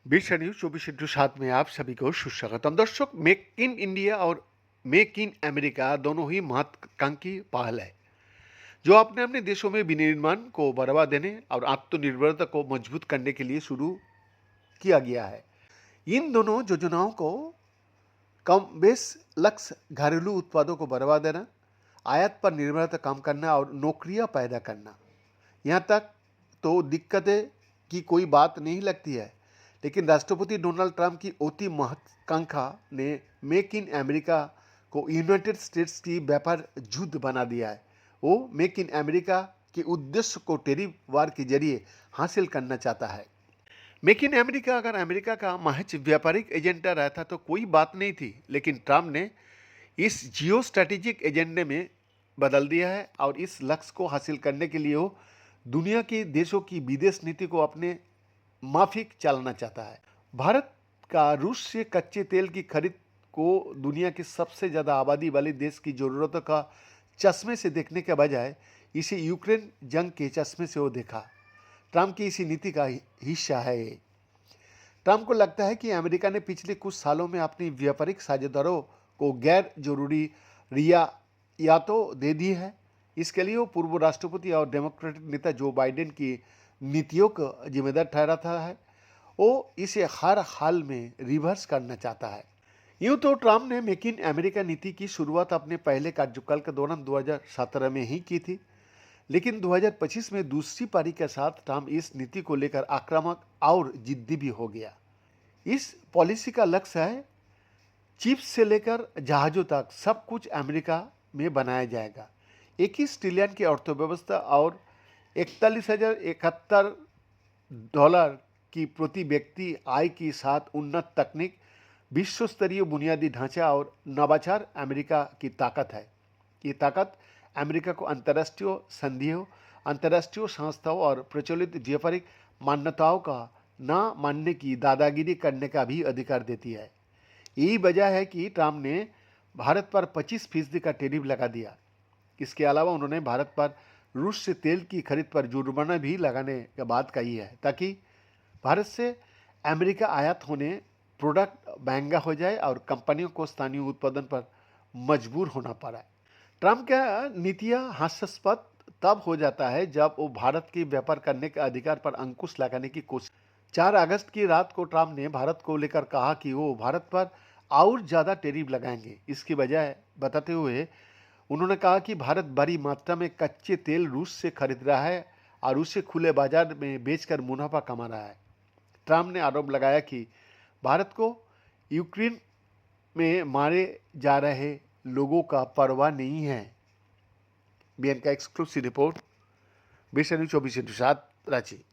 बीस न्यूज 24/7 में आप सभी को सुस्वागतम। दर्शक, मेक इन इंडिया और मेक इन अमेरिका दोनों ही महत्वाकांक्षी पहल है जो अपने अपने देशों में विनिर्माण को बढ़ावा देने और आत्मनिर्भरता को मजबूत करने के लिए शुरू किया गया है। इन दोनों योजनाओं को कम बेस लक्ष्य घरेलू उत्पादों को बढ़ावा देना, आयात पर निर्भरता कम करना और नौकरियां पैदा करना। यहाँ तक तो दिक्कतें की कोई बात नहीं लगती है, लेकिन राष्ट्रपति डोनाल्ड ट्रंप की अति महत्वाकांक्षा ने मेक इन अमेरिका को यूनाइटेड स्टेट्स की व्यापार युद्ध बना दिया है। वो मेक इन अमेरिका के उद्देश्य को टैरिफ वार के जरिए हासिल करना चाहता है। मेक इन अमेरिका अगर अमेरिका का महज व्यापारिक एजेंडा रहता तो कोई बात नहीं थी, लेकिन ट्रंप ने इस जियो स्ट्रैटेजिक एजेंडे में बदल दिया है और इस लक्ष्य को हासिल करने के लिए वो दुनिया के देशों की विदेश नीति को अपने माफिक चलाना चाहता है। भारत का रूस से कच्चे तेल की खरीद को दुनिया के सबसे ज़्यादा आबादी वाले देश की ज़रूरतों का चश्मे से देखने के बजाय इसे यूक्रेन जंग के चश्मे से वो देखा। ट्रंप की इसी नीति का हिस्सा है ये। ट्रंप को लगता है कि अमेरिका ने पिछले कुछ सालों में अपनी व्यापारिक साझेदारों को गैर जरूरी रियायतों दे दी है। इसके लिए वो पूर्व राष्ट्रपति और डेमोक्रेटिक नेता जो बाइडेन की नीतियों को जिम्मेदार ठहराता है। वो इसे हर हाल में रिवर्स करना चाहता है। यूं तो ट्रंप ने मेक इन अमेरिका नीति की शुरुआत अपने पहले कार्यकाल के दौरान 2017 में ही की थी, लेकिन 2025 में दूसरी पारी के साथ ट्रंप इस नीति को लेकर आक्रामक और जिद्दी भी हो गया। इस पॉलिसी का लक्ष्य है चिप्स से लेकर जहाज़ों तक सब कुछ अमेरिका में बनाया जाएगा। 21 ट्रिलियन की अर्थव्यवस्था और $41,071 की प्रति व्यक्ति आय के साथ उन्नत तकनीक, विश्व स्तरीय बुनियादी ढांचा और नवाचार अमेरिका की ताकत है। ये ताकत अमेरिका को अंतर्राष्ट्रीय संधियों, अंतर्राष्ट्रीय संस्थाओं और प्रचलित व्यापारिक मान्यताओं का ना मानने की दादागिरी करने का भी अधिकार देती है। यही वजह है कि ट्रंप ने भारत पर 25% का टैरिफ लगा दिया। इसके अलावा उन्होंने भारत पर रूस से तेल की खरीद पर जुर्माना भी लगाने की बात कही है, ताकि भारत से अमेरिका आयात होने प्रोडक्ट महंगा हो जाए और कंपनियों को स्थानीय उत्पादन पर मजबूर होना पड़ा। ट्रंप का नीतियाँ हास्यास्पद तब हो जाता है जब वो भारत के व्यापार करने के अधिकार पर अंकुश लगाने की कोशिश। 4 अगस्त की रात को ट्रंप ने भारत को लेकर कहा कि वो भारत पर और ज़्यादा टैरिफ लगाएंगे। इसकी वजह बताते हुए उन्होंने कहा कि भारत बड़ी मात्रा में कच्चे तेल रूस से खरीद रहा है और उसे खुले बाजार में बेचकर मुनाफा कमा रहा है। ट्रंप ने आरोप लगाया कि भारत को यूक्रेन में मारे जा रहे लोगों का परवाह नहीं है। बीएन का एक्सक्लूसिव रिपोर्ट, 20 न्यूज 24/7 रांची।